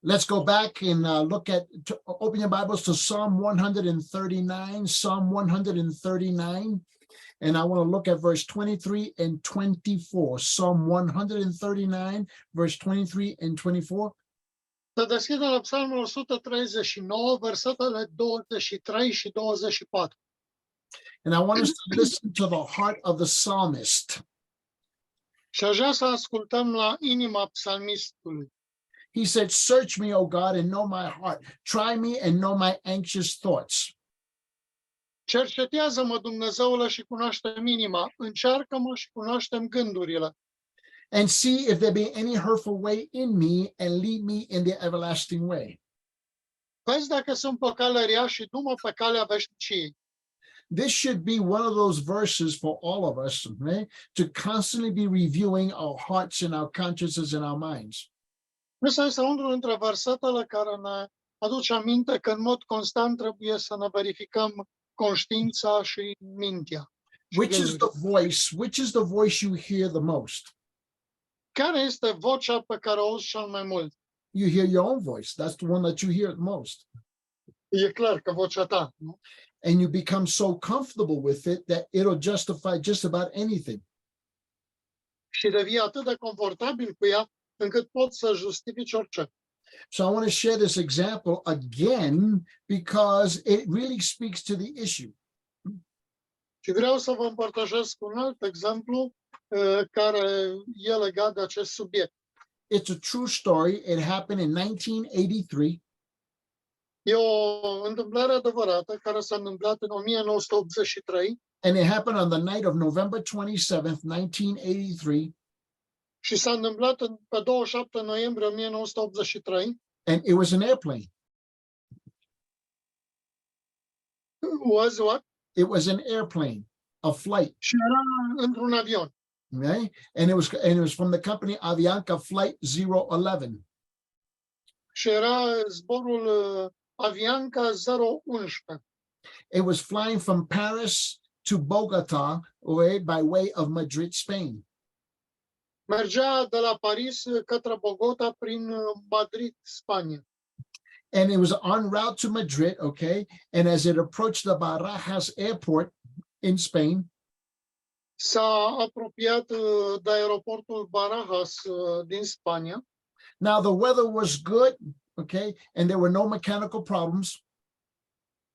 Let's go back and look at, open your Bibles to Psalm 139, Psalm 139. And I want to look at verse 23 and 24. Psalm 139, verse 23 and 24. Să deschidem la Psalmul 139, versetele 23 și 24. And I want us to listen to the heart of the psalmist. Și aș vrea să ascultăm la inima psalmistului. He said, search me, O God, and know my heart. Try me and know my anxious thoughts. Cercetează-mă, Dumnezeule, și cunoaște-mi inima. Încearcă-mă și cunoaște-mi gândurile. And see if there be any hurtful way in me, and lead me in the everlasting way. Vezi dacă sunt pe calea rea și du-mă pe calea veșniciei. This should be one of those verses for all of us, right? To constantly be reviewing our hearts and our consciences and our minds. Ăsta este unul dintre versetele care ne aduce aminte că în mod constant trebuie să ne verificăm conștiința și mintea. Which is the voice you hear the most? Care este vocea pe care o auzi cel mai mult? You hear your own voice. That's the one that you hear the most. E clar că vocea ta, nu? And you become so comfortable with it that it'll justify just about anything. Și devii atât de confortabil cu ea încât poți să justifici orice. So I want to share this example again because it really speaks to the issue. Și vreau să vă împărtășesc un alt exemplu care e legat de acest subiect. It's a true story. It happened in 1983. E o întâmplare adevărată care s-a întâmplat în 1983. And it happened on the night of November 27th, 1983. Și s-a întâmplat pe 27 noiembrie 1983. And it was an airplane. Was what? It was an airplane, a flight. Și era într-un avion. Okay? And it was from the company Avianca Flight 011. Și era zborul Avianca 011. It was flying from Paris to Bogota, by way of Madrid, Spain. Mergea de la Paris către Bogota prin Madrid, Spania. And it was en route to Madrid, okay? And as it approached the Barajas airport in Spain, S-a apropiat de aeroportul Barajas din Spania. now the weather was good, okay? And there were no mechanical problems.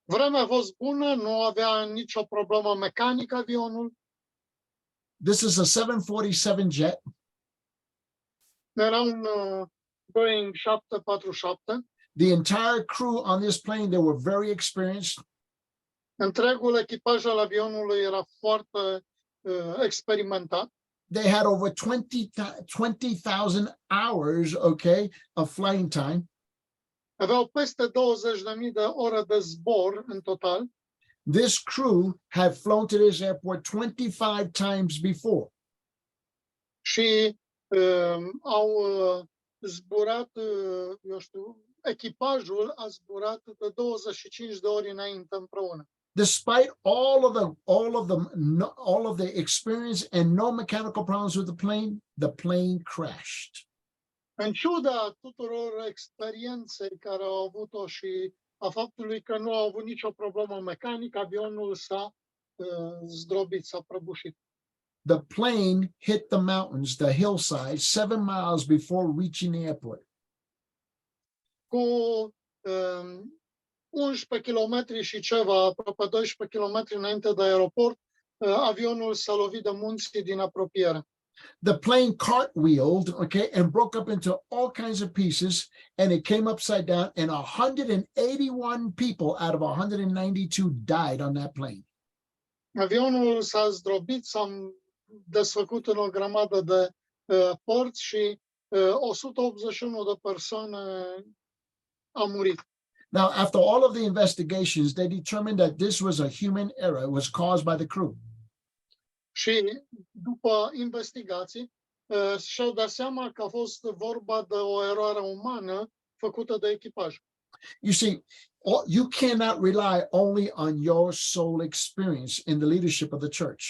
Vremea a fost bună, nu avea nicio problemă mecanică avionul. This is a 747 jet. Era un Boeing 747. The entire crew on this plane, they were very experienced. Întregul echipaj al avionului era foarte experimentat. They had over 20,000 hours, okay, of flying time. Aveau peste 20.000 de ore de zbor în total. This crew had flown to this airport 25 times before. Și au zburat, eu știu, echipajul a zburat de 25 de ori înainte împreună. Despite all of the experience and no mechanical problems with the plane crashed. În ciuda tuturor experienței care au avut-o și a faptului că nu au avut nicio problemă mecanică, avionul s-a zdrobit, s-a prăbușit. The plane hit the mountains, the hillside, 7 miles before reaching the airport. Cu 11 kilometri și ceva, aproape 12 kilometri înainte de aeroport, avionul s-a lovit de munții din apropiere. The plane cartwheeled, okay, and broke up into all kinds of pieces, and it came upside down, and 181 people out of 192 died on that plane. Avionul s-a zdrobit, s-a desfăcut în o grămadă de părți și 181 de persoane au murit. Now, after all of the investigations, they determined that this was a human error. It was caused by the crew. Și după investigații și-au dat seama că a fost vorba de o eroare umană făcută de echipaj. You see, you cannot rely only on your soul experience in the leadership of the church.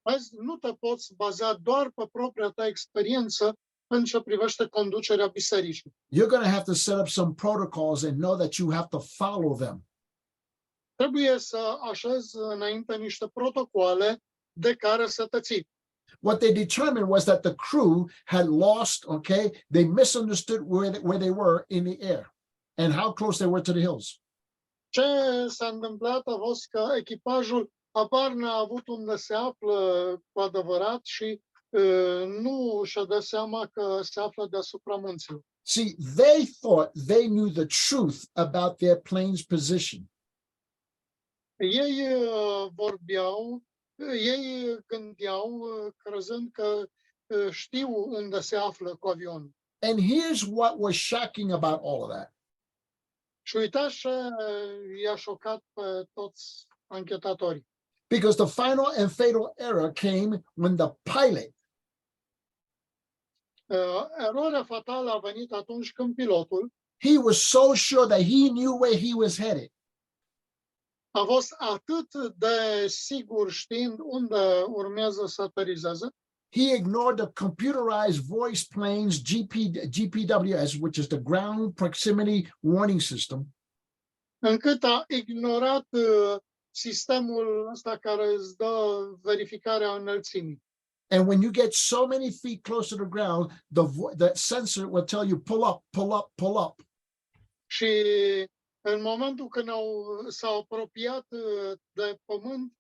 Azi nu te poți baza doar pe propria ta experiență în ce privește conducerea bisericii. You're going to have to set up some protocols and know that you have to follow them. Trebuie să așezi înainte niște protocoale de care să te ții. What they determined was that the crew had lost, okay, they misunderstood where they were in the air and how close they were to the hills. Ce s-a întâmplat a fost că echipajul apar n-a avut unde se află cu adevărat și nu și-a dat seama că se află deasupra munților. See, they thought they knew the truth about their plane's position. Ei ei gândeau crezând că știu unde se află cu avionul. And here's what was shocking about all of that. Și uitați ce i-a șocat pe toți anchetatorii. Because the final and fatal error came when the pilot, Eroarea fatală a venit atunci când pilotul he was so sure that he knew where he was headed. a fost atât de sigur știind unde urmează să aterizeze, He ignored the computerized voice planes GPWS, which is the ground proximity warning system, încât a ignorat sistemul ăsta care îți dă verificarea înălțimii. and when you get so many feet close to the ground, the sensor will tell you pull up, pull up, pull up. Și în momentul când s-au apropiat de pământ,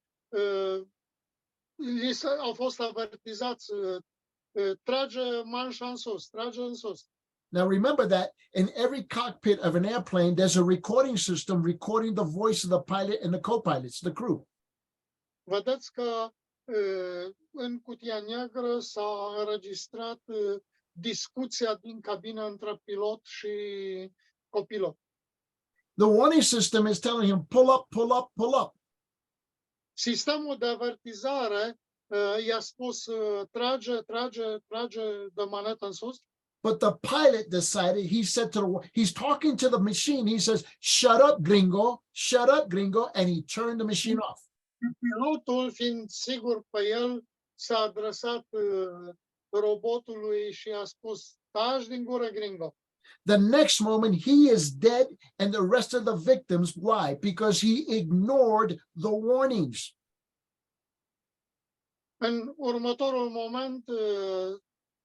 au fost avertizați, trage manșa în sus, trage în sus. Now remember that in every cockpit of an airplane, there's a recording system recording the voice of the pilot and the co-pilots, the crew. Vedeți că în cutia neagră s-a înregistrat discuția din cabină între pilot și copilot. The warning system is telling him, pull up, pull up, pull up. Sistemul de avertizare i-a spus trage, trage, trage de manetă în sus. But the pilot decided, he's talking to the machine. He says, shut up, gringo, and he turned the machine off. Pilotul, fiind sigur pe el, s-a adresat robotului și a spus, taci din gură, gringo. The next moment, he is dead, and the rest of the victims, why? Because he ignored the warnings. În următorul moment,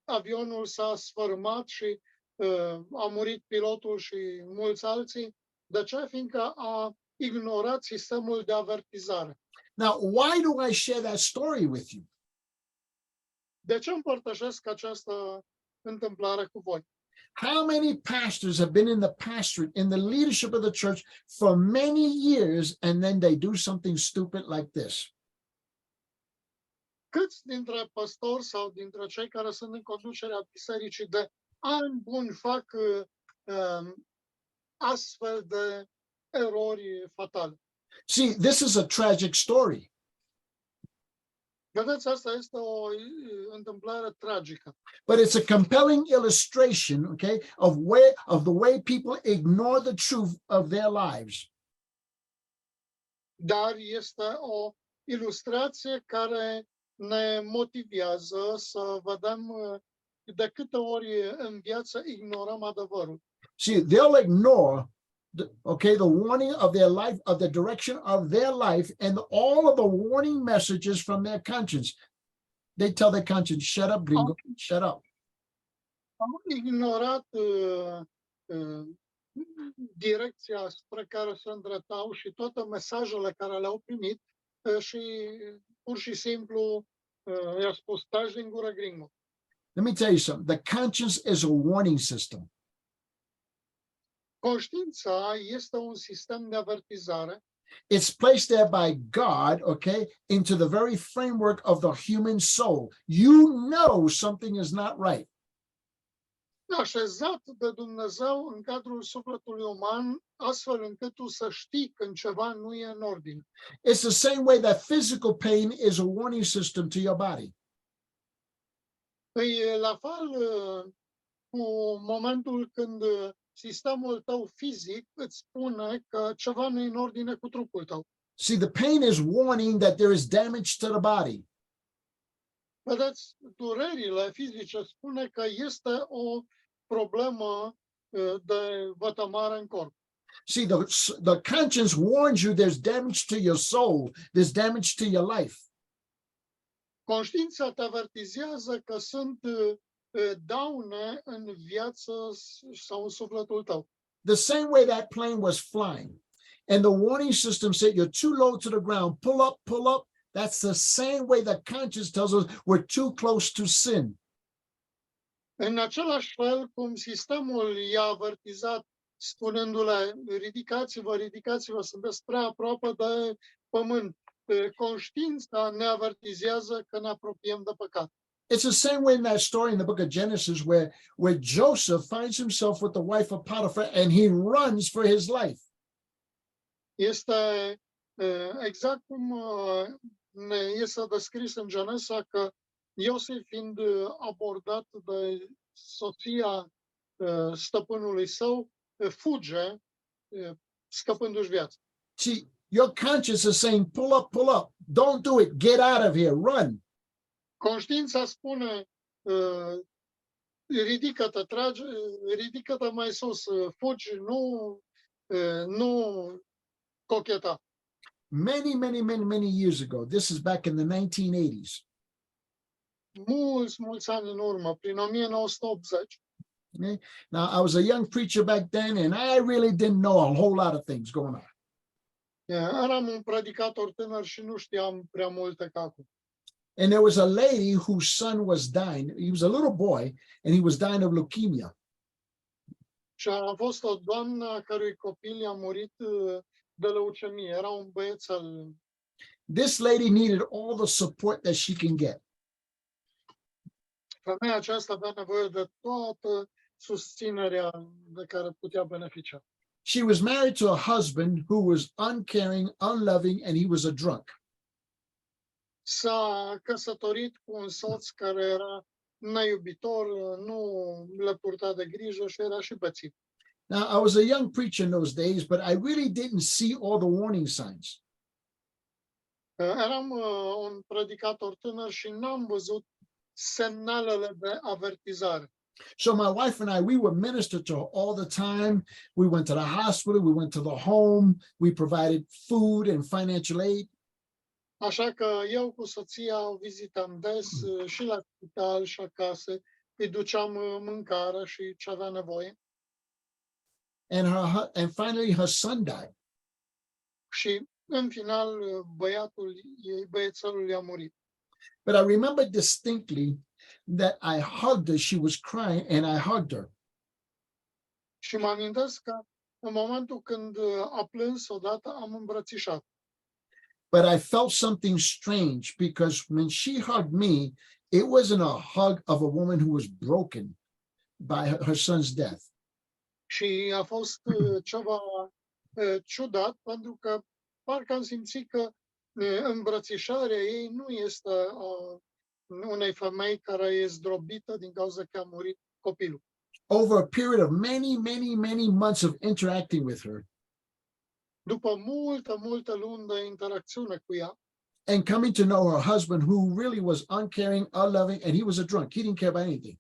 avionul s-a sfărâmat și a murit pilotul și mulți alții. De ce? Fiindcă a ignorat sistemul de avertizare. Now, why do I share that story with you? De ce împărtășesc această întâmplare cu voi? How many pastors have been in the pastorate, in the leadership of the church for many years, and then they do something stupid like this? Câți dintre păstori sau dintre cei care sunt în conducerea bisericii de ani buni fac astfel de erori fatale? See, this is a tragic story. Vedeți, asta este o întâmplare tragică. But it's a compelling illustration, okay, of the way people ignore the truth of their lives. Dar este o ilustrație care ne motivează să vedem de câte ori în viață ignorăm adevărul. See, they'll ignore the warning of their life, of the direction of their life, and all of the warning messages from their conscience. They tell their conscience, shut up, gringo, shut up. Am ignorat direcția spre care se îndreptau și toate mesajele care le-au primit și pur și simplu i-a spus, taci din gură, gringo. Let me tell you something. The conscience is a warning system. Conștiința este un sistem de avertizare. It's placed there by God, okay, into the very framework of the human soul. You know something is not right. Așezat de Dumnezeu în cadrul sufletului uman, astfel încât tu să știi când ceva nu e în ordine. It's the same way that physical pain is a warning system to your body. E la fel cu momentul când sistemul tău fizic îți spune că ceva nu e în ordine cu trupul tău. See, the pain is warning that there is damage to the body. Vedeți, durerile fizice spune că este o problemă de vătămare în corp. See, the conscience warns you there's damage to your soul, there's damage to your life. Conștiința te avertizează că sunt daune în viață sau în sufletul tău. The same way that plane was flying, and the warning system said you're too low to the ground, pull up, pull up. That's the same way the conscience tells us we're too close to sin. În același fel cum sistemul i-a avertizat spunându-le ridicați-vă, ridicați-vă, sunteți prea aproape de pământ. Conștiința ne avertizează că ne apropiem de păcat. It's the same way in that story in the book of Genesis where Joseph finds himself with the wife of Potiphar and he runs for his life. Este exact cum ne este descris în Genesa că Iosif fiind abordat de soția stăpânului său, fuge scăpându-și viața. See, your conscience is saying, pull up, pull up. Don't do it. Get out of here. Run. Conștiința spune, ridică-te, trage, ridică-te mai sus, fugi, nu cocheta. Many years ago, this is back in the 1980s. Mulți ani în urmă, prin 1980. Okay? Now, I was a young preacher back then, and I really didn't know a whole lot of things going on. Eram un predicator tânăr și nu știam prea multe ca acum. And there was a lady whose son was dying. He was a little boy, and he was dying of leukemia. Și a fost o doamnă a cărui copil a murit de leucemie. Era un băiețel. This lady needed all the support that she can get. Femeia aceasta avea nevoie de toată susținerea de care putea beneficia. She was married to a husband who was uncaring, unloving, and he was a drunk. S-a căsătorit cu un soț care era neiubitor, nu le purta de grijă și era și bețiv. Now, I was a young preacher in those days, but I really didn't see all the warning signs. Eram un predicator tânăr și n-am văzut semnalele de avertizare. So my wife and I, we were ministered to her all the time. We went to the hospital, we went to the home, we provided food and financial aid. Așa că eu cu soția o vizitam des și la spital și acasă, îi duceam mâncare și ce avea nevoie. And finally her son died. Și în final băiețelul i-a murit. But I remember distinctly that I hugged her. She was crying and I hugged her. Și mă amintesc că în momentul când a plâns odată am îmbrățișat. But I felt something strange because when she hugged me, it wasn't a hug of a woman who was broken by her son's death. Și a fost ceva ciudat pentru că parcă am simțit că îmbrățișarea ei nu este unei femei care e zdrobită din cauza că a murit copilul. Over a period of many months of interacting with her, După multe luni de interacțiune cu ea, and coming to know her husband, who really was uncaring, unloving, and he was a drunk. He didn't care about anything.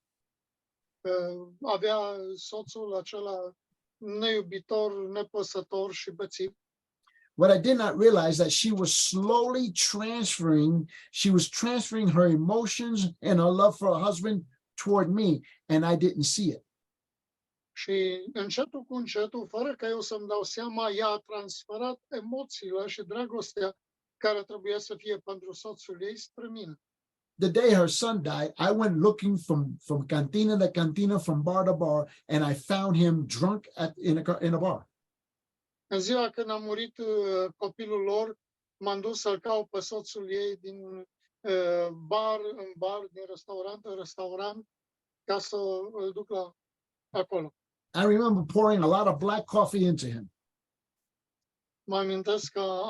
avea soțul acela neiubitor, nepăsător și bețiv. What I did not realize that she was slowly transferring her emotions and her love for her husband toward me, and I didn't see it. Și încetul cu încetul, fără ca eu să-mi dau seama, ea a transferat emoțiile și dragostea care trebuia să fie pentru soțul ei spre mine. The day her son died, I went looking from cantina to cantina, from bar to bar, and I found him drunk in a bar. În ziua când a murit copilul lor, m-am dus să-l caut pe soțul ei din bar în bar, din restaurant în restaurant, ca să îl duc acolo. I remember pouring a lot of black coffee into him. Mă amintesc că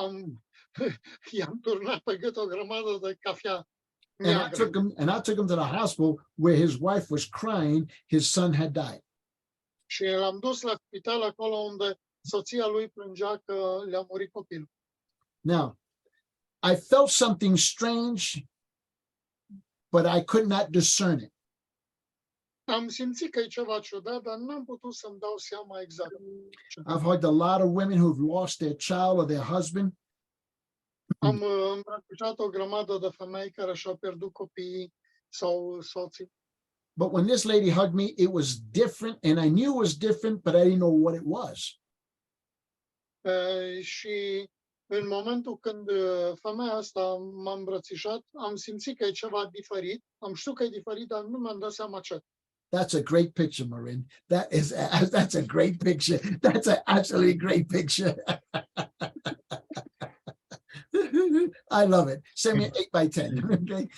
i-am turnat pe gât o grămadă de cafea And I took him to the hospital where his wife was crying his son had died. Și l-am dus la spital acolo unde soția lui plângea că le-a murit copilul. Now, I felt something strange, but I could not discern it. Am simțit că e ceva ciudat, dar n-am putut să-mi dau seama exact. I've heard a lot of women who've lost their child or their husband, Am îmbrățișat o grămadă de femei care și-au pierdut copiii sau soții. but when this lady hugged me, it was different, and I knew it was different, but I didn't know what it was. Și în momentul când femeia asta m-a îmbrățișat, am simțit că e ceva diferit. Am știut că e diferit, dar nu mi-am dat seama ce. That's a great picture, Marin. That's a great picture. That's an absolutely great picture. I love it. Send me an 8x10. Okay.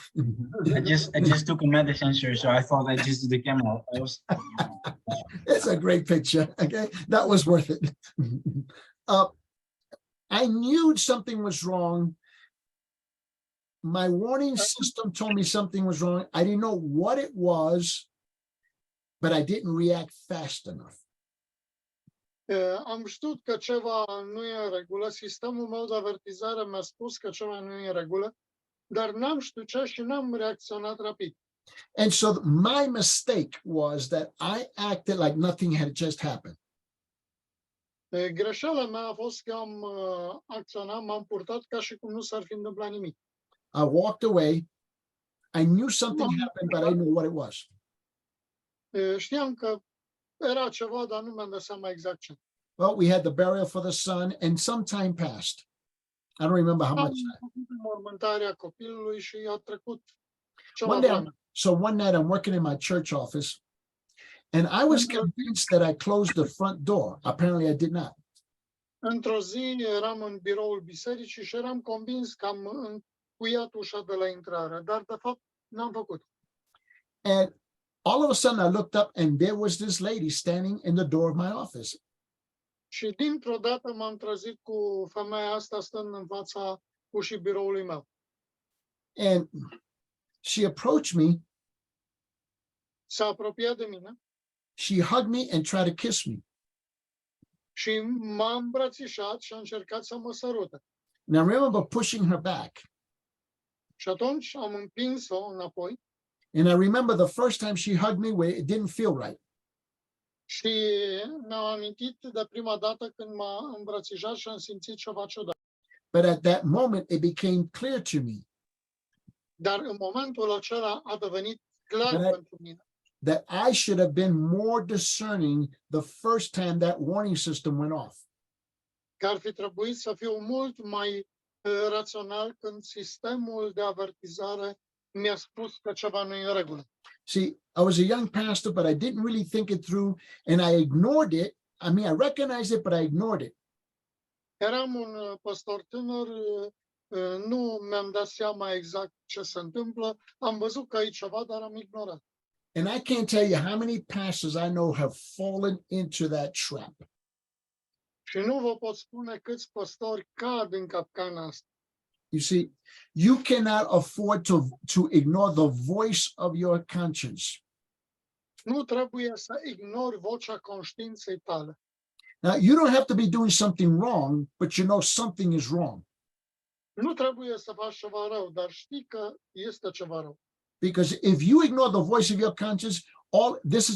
I just took a medicine, sir, so I thought I'd just do the camera. It's a great picture. Okay, that was worth it. I knew something was wrong. My warning system told me something was wrong. I didn't know what it was, but I didn't react fast enough. Am știut că ceva nu e în regulă. Sistemul meu de avertizare mi-a spus că ceva nu e în regulă, dar n-am știut ce și n-am reacționat rapid. And so my mistake was that I acted like nothing had just happened. Greșeala mea a fost că am acționat, m-am purtat ca și cum nu s-ar fi întâmplat nimic. I walked away. I knew something happened, but I didn't know what it was. Știam că era ceva, dar nu mi-am dat seama exact ce. Well, we had the burial for the son, and some time passed. I don't remember how Am much. făcut mormântarea copilului și a trecut ceva One day, vreme. so one night I'm working in my church office, and I was convinced that I closed the front door. Apparently, I did not. Într-o zi eram în biroul bisericii și eram convins că am încuiat ușa de la intrare, dar de fapt n-am făcut. And all of a sudden, I looked up, and there was this lady standing in the door of my office. Și dintr-o dată m-am trezit cu femeia asta stând în fața ușii biroului meu. And she approached me, S-a apropiat de mine she hugged me and tried to kiss me. și m-a îmbrățișat și a încercat să mă sărute. And I remember pushing her back. Și atunci am împins-o înapoi And I remember the first time she hugged me where it didn't feel right. și mi-am amintit de prima dată când m-a îmbrățișat și am simțit ceva ciudat. But at that moment, it became clear to me Dar în momentul acela a devenit clar Dar- pentru mine that I should have been more discerning the first time that warning system went off. că ar fi trebuit să fiu mult mai rațional când sistemul de avertizare mi-a spus că ceva nu e în regulă. See, I was a young pastor, but I didn't really think it through, and I ignored it. I mean, I recognized it, but I ignored it. Eram un păstor tânăr, nu mi-am dat seama exact ce se întâmplă, am văzut că e ceva, dar am ignorat. And I can't tell you how many pastors I know have fallen into that trap. Și nu vă pot spune câți păstori cad în capcana asta. You see, you cannot afford to ignore the voice of your conscience. Nu trebuie să ignori vocea conștiinței tale. Now, you don't have to be doing something wrong, but you know something is wrong. Nu trebuie să faci ceva rău, dar știi că este ceva rău. Because if you ignore the voice of your conscience, this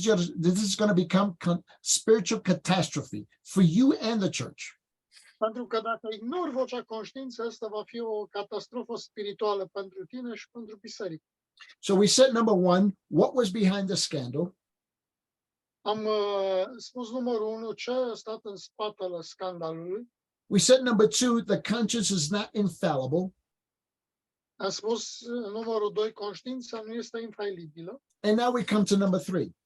is going to become spiritual catastrophe for you and the church. Pentru că dacă ignori vocea conștiinței, asta va fi o catastrofă spirituală pentru tine și pentru biserică. So we said number one, what was behind the scandal? Am spus numărul 1, ce a stat în spatele scandalului. We said number two, the conscience is not infallible. Am spus numărul 2, conștiința nu este infailibilă. And now we come to number three.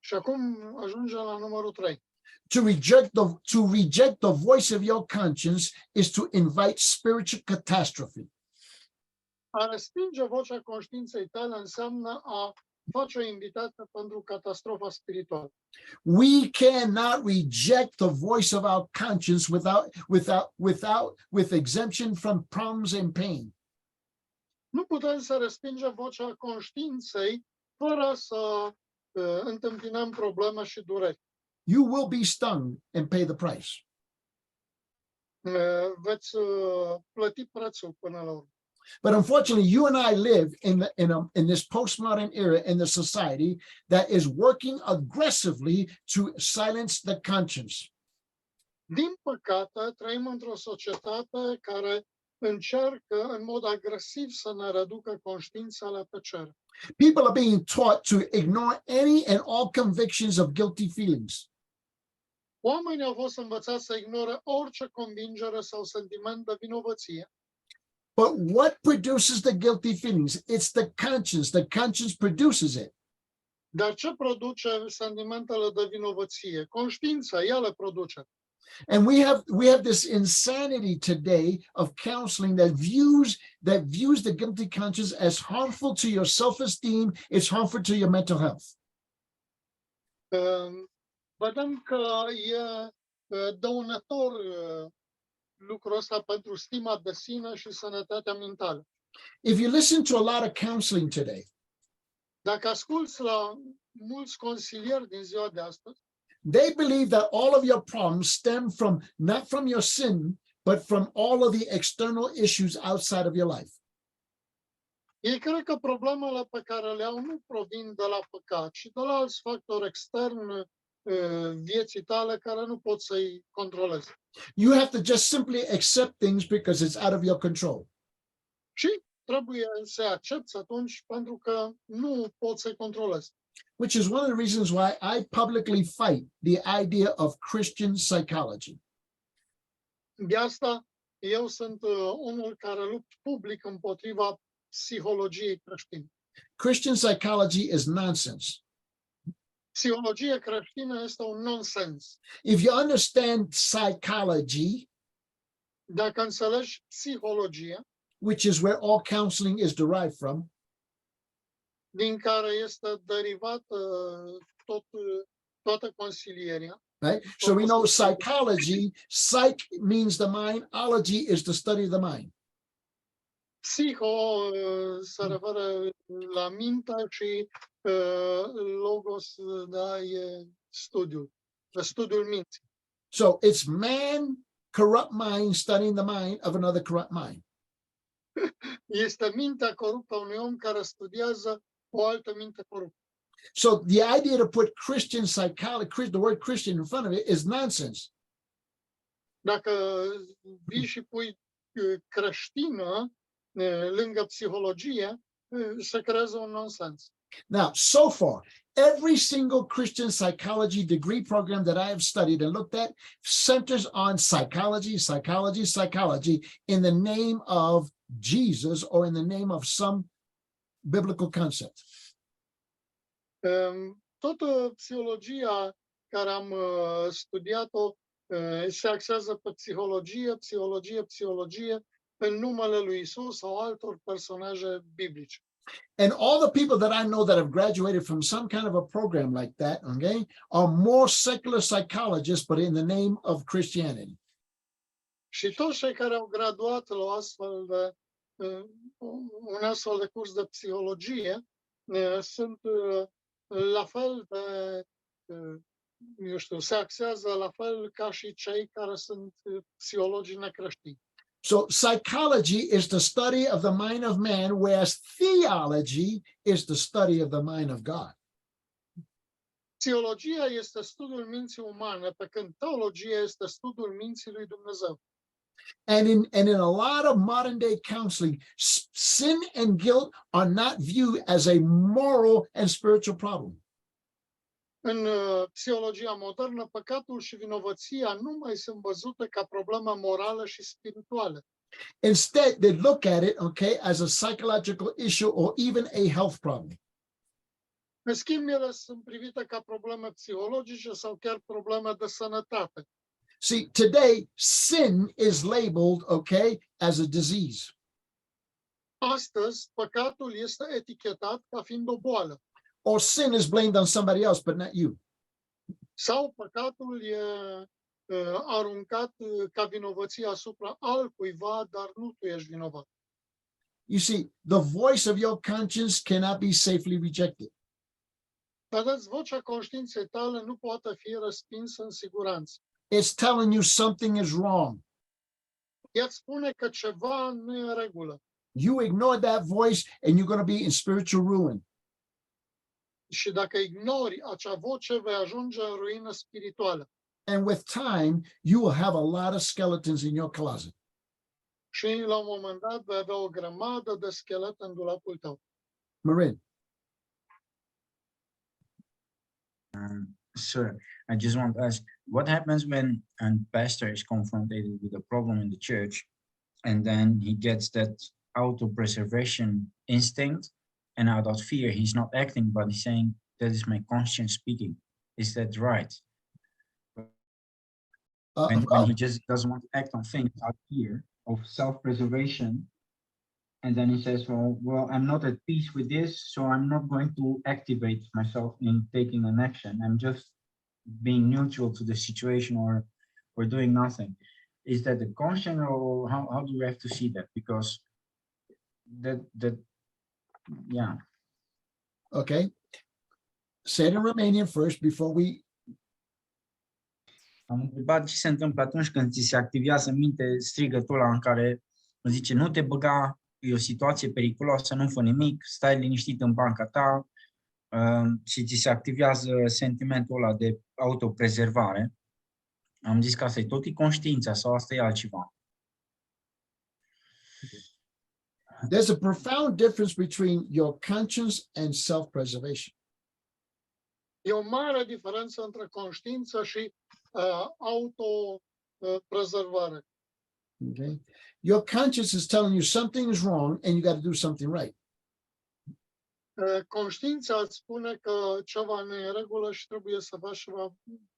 Și acum ajungem la numărul 3. To reject the voice of your conscience is to invite spiritual catastrophe. A respinge vocea conștiinței tale înseamnă a face o invitație pentru catastrofa spirituală. We cannot reject the voice of our conscience with exemption from problems and pain. Nu putem să respingem vocea conștiinței fără să întâmpinăm probleme și dureri. You will be stung and pay the price. Veți plăti prețul până la urmă. But unfortunately, you and I live in this postmodern era in the society that is working aggressively to silence the conscience. Din păcate, trăim într-o societate care încearcă în mod agresiv să ne reducă conștiința la tăcere. People are being taught to ignore any and all convictions of guilty feelings. Oamenii au fost învățați să ignore orice convingere sau sentiment de vinovăție. But what produces the guilty feelings? It's the conscience. The conscience produces it. Dar ce produce sentimentele de vinovăție? Conștiința, ea le produce. And we have this insanity today of counseling that views the guilty conscience as harmful to your self-esteem. It's harmful to your mental health. Vedem că e dăunător lucrul ăsta pentru stima de sine și sănătatea mentală. If you listen to a lot of counseling today, Dacă asculți la mulți consilieri din ziua de astăzi, they believe that all of your problems stem from not from your sin, but from all of the external issues outside of your life. ei cred că problemele pe care le au nu provin de la păcat, ci de la alți factori externi vieții tale care nu poți să-i controlezi. You have to just simply accept things because it's out of your control. Și trebuie să accepți atunci pentru că nu poți să-i controlezi. Which is one of the reasons why I publicly fight the idea of Christian psychology. De asta eu sunt unul care lupt public împotriva psihologiei creștine. Christian psychology is nonsense. Psihologia creștină este un nonsens. If you understand psychology, Dacă înțelegi psihologia, which is where all counseling is derived from, din care este derivat toată consilieria, right? So we know psychology, psych means the mind, ology is the study of the mind. psiho se referă la minte și logos, da, e studiul minții. So it's man, corrupt mind, studying the mind of another corrupt mind. Este mintea coruptă a unui om care studiază o altă minte coruptă. So the idea to put Christian psychology, the word Christian in front of it is nonsense. Dacă vii și pui creștină lângă psihologie, se creează un nonsens. Now, so far, every single Christian psychology degree program that I have studied and looked at centers on psychology, psychology, psychology in the name of Jesus or in the name of some biblical concept. Toată psihologia care am studiat-o se axează pe psihologie în numele lui Isus sau altor personaje biblice. And all the people that I know that have graduated from some kind of a program like that, okay, are more secular psychologists, but in the name of Christianity. Și toți cei care au graduat la un astfel de curs de psihologie sunt la fel de, eu știu, se axează la fel ca și cei care sunt psihologii necreștini. So psychology is the study of the mind of man, whereas theology is the study of the mind of God. Psihologia este studiul minții umane, pe când teologia este studiul minții lui Dumnezeu. And in a lot of modern day counseling, sin and guilt are not viewed as a moral and spiritual problem. În psihologia modernă, păcatul și vinovăția nu mai sunt văzute ca problemă morală și spirituală. Instead, they look at it, okay, as a psychological issue or even a health problem. În schimb, ele sunt privite ca probleme psihologice sau chiar probleme de sănătate. See, today, sin is labeled, okay, as a disease. Astăzi, păcatul este etichetat ca fiind o boală. Or sin is blamed on somebody else, but not you. Sau păcatul e aruncat ca vinovăție asupra altcuiva, dar nu tu ești vinovat. You see, the voice of your conscience cannot be safely rejected. Vedeți, vocea conștiinței tale nu poate fi respinsă în siguranță. It's telling you something is wrong. Ea îți spune că ceva nu e în regulă. you ignore that voice and you're going to be in spiritual ruin. Și dacă ignori acea voce, vei ajunge în ruină spirituală. And with time, you will have a lot of skeletons in your closet. Și la un moment dat vei avea o grămadă de schelet în dulapul tău. Marin. Sir, I just want to ask, what happens when a pastor is confronted with a problem in the church and then he gets that auto-preservation instinct and out of fear, he's not acting, but he's saying, that is my conscience speaking. Is that right? When he just doesn't want to act on things out of fear of self-preservation, and then he says, well, I'm not at peace with this, so I'm not going to activate myself in taking an action. I'm just being neutral to the situation or doing nothing. Is that the conscience, or how do we have to see that? Because that yeah. Okay. Say it in Romanian first before we. Am întrebat ce se întâmplă atunci când ți se activează în minte strigătul ăla în care zice, nu te băga, e o situație periculoasă, nu fă nimic, stai liniștit în banca ta, și ți se activează sentimentul ăla de autoprezervare. Am zis că asta e tot conștiința sau asta e altceva. There's a profound difference between your conscience and self-preservation. E o mare diferență între conștiință și autoprezervare. Okay. Your conscience is telling you something is wrong and you got to do something right. Conștiința îți spune că ceva nu e în regulă și trebuie să faci ceva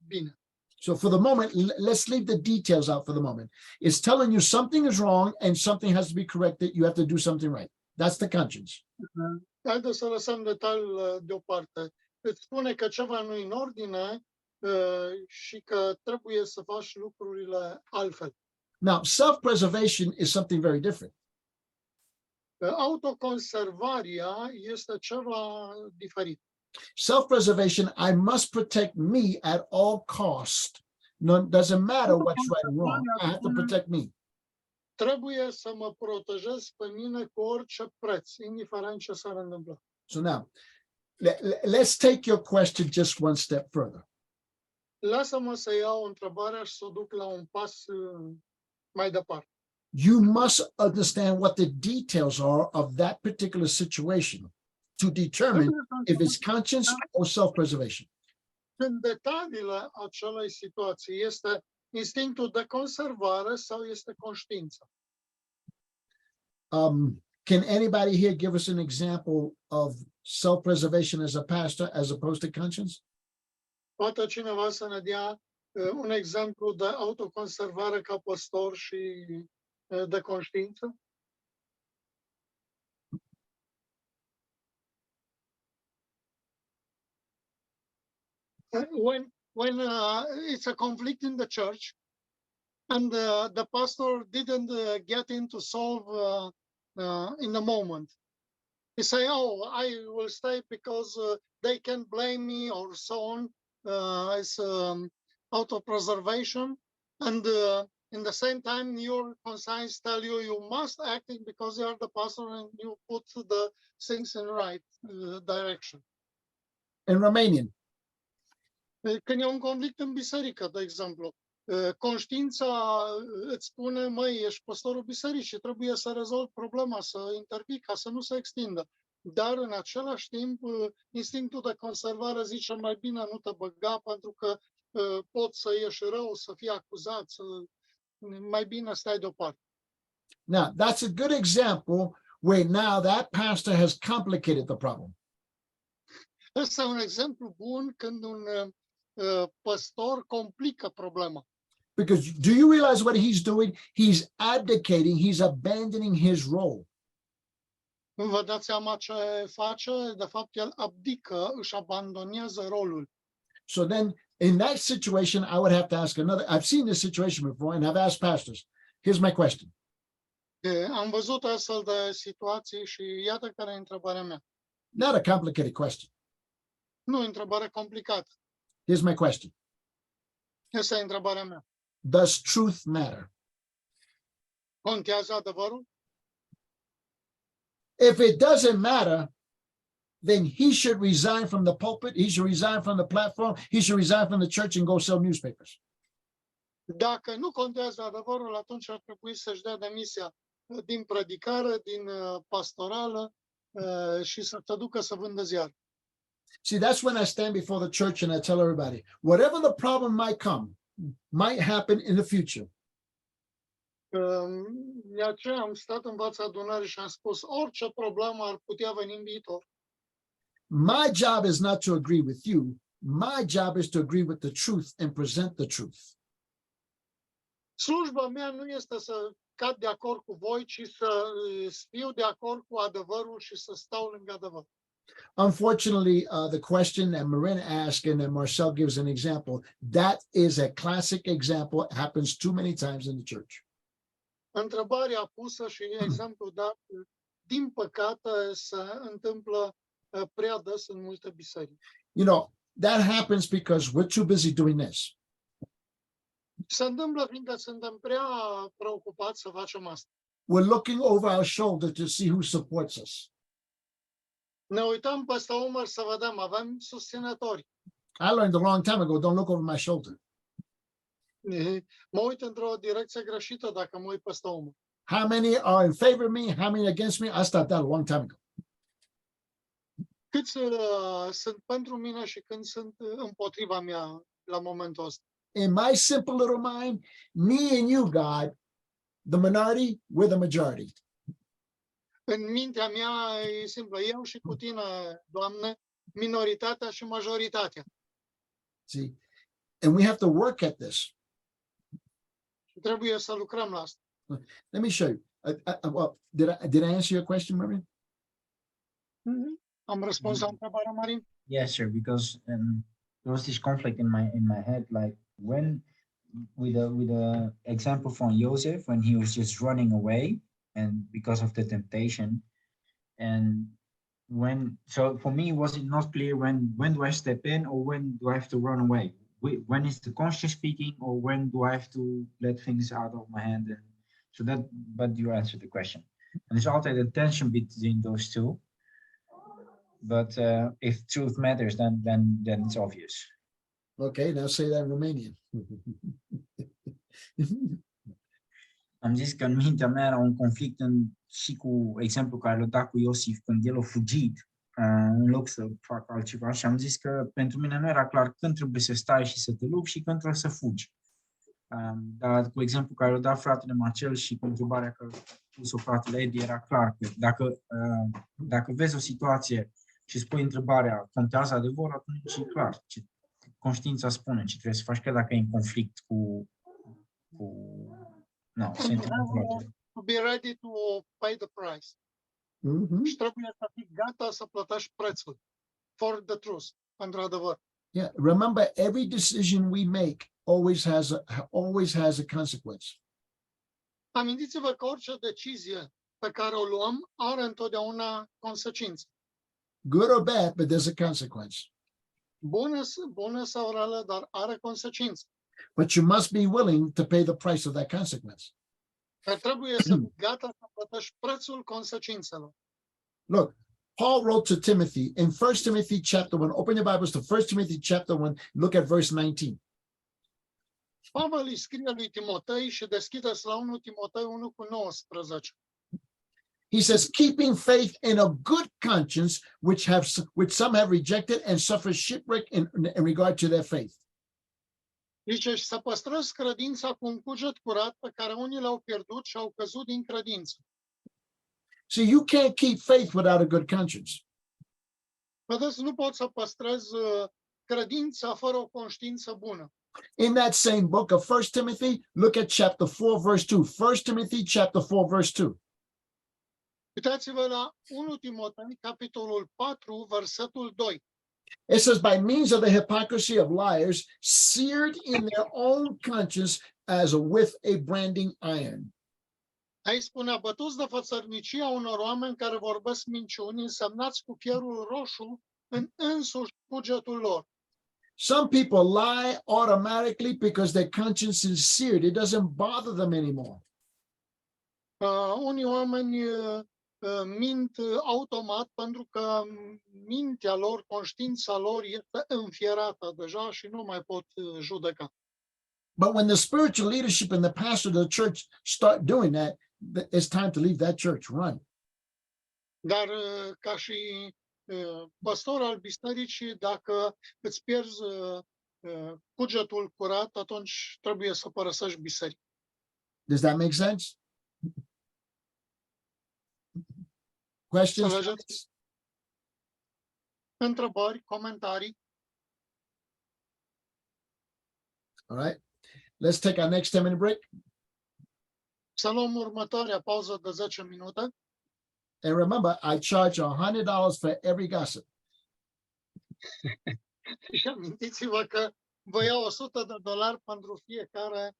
bine. So for the moment, let's leave the details out for the moment. It's telling you something is wrong and something has to be corrected. You have to do something right. That's the conscience. Haideți să lăsăm detaliile deoparte. Îți spune că ceva nu e în ordine și că trebuie să faci lucrurile altfel. Now, self-preservation is something very different. Autoconservarea este ceva diferit. Self-preservation, I must protect me at all cost. No, doesn't matter what's right and wrong. I have to protect me. Trebuie să mă protejez pe mine cu orice preț, indiferent ce s-ar întâmpla. So now, let's take your question just one step further. Lasă-mă să iau întrebarea și să o duc la un pas mai departe. You must understand what the details are of that particular situation to determine if it's conscience or self-preservation. În detaliile acelei situații este instinctul de conservare sau este conștiința. Can anybody here give us an example of self-preservation as a pastor as opposed to conscience? Poate cineva să ne dea un exemplu de autoconservare ca păstor și de conștiință? When it's a conflict in the church and the pastor didn't get in to solve in the moment. He say, oh, I will stay because they can blame me or so on. It's auto-preservation. And in the same time, your conscience tell you, you must acting because you are the pastor and you put the things in right direction. In Romanian. Când e un conflict în biserică, de exemplu, conștiința îți spune, măi, ești păstorul bisericii, trebuie să rezolvi problema, să intervii ca să nu se extindă. Dar în același timp, instinctul de conservare zice, mai bine nu te băga pentru că poți să ieși rău, să fii acuzat, mai bine stai deoparte. Now, that's a good example where now that pastor has complicated the problem. Ăsta e un exemplu bun când un păstor complică problema. Because do you realize what he's doing? He's abdicating, he's abandoning his role. Vă dați seama ce face? De fapt, el abdică, își abandonează rolul. So then, in that situation, I would have to ask another. I've seen this situation before and I've asked pastors. Here's my question. Am văzut astfel de situații și iată care e întrebarea mea. Not a complicated question. Nu e întrebare complicată. Here's my question. Asta e întrebarea mea. Does truth matter? Contează adevărul? If it doesn't matter, then he should resign from the pulpit, he should resign from the platform, he should resign from the church and go sell newspapers. Dacă nu contează adevărul, atunci ar trebui să-și dea demisia din predicare, din pastorală și să se ducă să vândă ziar. See, that's when I stand before the church and I tell everybody, whatever the problem might happen in the future. De aceea am stat în fața adunării și am spus, orice problemă ar putea veni în viitor. My job is not to agree with you. My job is to agree with the truth and present the truth. Slujba mea nu este să cad de acord cu voi, ci să fiu de acord cu adevărul și să stau lângă adevăr. Unfortunately, the question that Marin asked and then Marcel gives an example, that is a classic example. It happens too many times in the church. Întrebarea pusă și exemplu dat, din păcate, se întâmplă prea des în multe biserici. You know, that happens because we're too busy doing this. Se întâmplă fiindcă suntem prea preocupați să facem asta. We're looking over our shoulder to see who supports us. Ne uităm peste umăr să vedem, avem susținători. I learned a long time ago, don't look over my shoulder. Mă uit într-o direcție greșită dacă mă uit peste umăr. How many are in favor of me? How many against me? I stopped that a long time ago. Câți sunt pentru mine și când sunt împotriva mea la momentul ăsta. In my simple little mind, me and you, God, the minority, we're the majority. În mintea mea e simplă, eu și cu tine, Doamne, minoritatea și majoritatea. See, and we have to work at this. Trebuie să lucrăm la asta. Let me show you. Well, did I answer your question, Marin? Am răspuns la întrebarea, Marin? Yes, sir. Because there was this conflict in my head, like when with a example from Joseph when he was just running away and because of the temptation, and so for me was it not clear when do I step in or when do I have to run away? When is the conscience speaking or when do I have to let things out of my hand? And so but you answered the question. And there's always a tension between those two. But if truth matters, then it's obvious. Okay, now say that in Romanian. Am zis că în mintea mea era un conflict și cu exemplu care l-a dat cu Iosif când el a fugit în loc să facă altceva și am zis că pentru mine nu era clar când trebuie să stai și să te lupți și când trebuie să fugi. Dar cu exemplu care l-a dat fratele Marcel și cu întrebarea care a pus-o fratele Edi, era clar că dacă vezi o situație și spui întrebarea, contează adevărul, atunci e clar. Conștiința spune ce trebuie să faci, că dacă e în conflict cu sentimentul. To be ready to pay the price. Și trebuie să fii gata să plătești prețul for the truth, pentru adevăr. Yeah, remember, every decision we make always has a consequence. Amintiți-vă că orice decizie pe care o luăm are întotdeauna consecințe. Good or bad, but there's a consequence. Bune sau rele, dar are consecințe. But you must be willing to pay the price of that consequence. Dar trebuie să fii gata să plătești prețul consecințelor. Look, Paul wrote to Timothy in 1 Timothy chapter 1. Open your Bibles to 1 Timothy chapter 1. Look at verse 19. Pavel îi scrie lui Timotei și deschideți la 1 Timotei 1 cu 19. He says, keeping faith in a good conscience, which some have rejected and suffer shipwreck in regard to their faith. Zice, și să păstrezi credința cu un cuget curat pe care unii l-au pierdut și au căzut din credință. See, you can't keep faith without a good conscience. Vedeți, nu poți să păstrezi credința fără o conștiință bună. In that same book of 1 Timothy, look at chapter 4, verse 2. 1 Timothy chapter 4, verse 2. Uitați-vă la 1 Timotei, capitolul 4, versetul 2. It says, by means of the hypocrisy of liars, seared in their own conscience as with a branding iron. Aici spunea, bătuți de fățărnicia unor oameni care vorbesc minciuni, însemnați cu fierul roșu în însuși cugetul lor. Some people lie automatically because their conscience is seared. It doesn't bother them anymore. Unii oameni mint automat pentru că mintea lor, conștiința lor este înfierată deja și nu mai pot judeca. But when the spiritual leadership and the pastor of the church start doing that, it's time to leave that church. Run. Dar ca și păstor al bisericii, dacă îți pierzi cugetul curat, atunci trebuie să părăsești biserica. Does that make sense? Questions? Înțelegeți? Întrebări, comentarii? All right. Let's take our next 10-minute break. Să luăm următoarea pauză de 10 minute. And remember, I charge $100 for every gossip. Și amintiți-vă că vă iau $100 pentru fiecare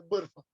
bârfă.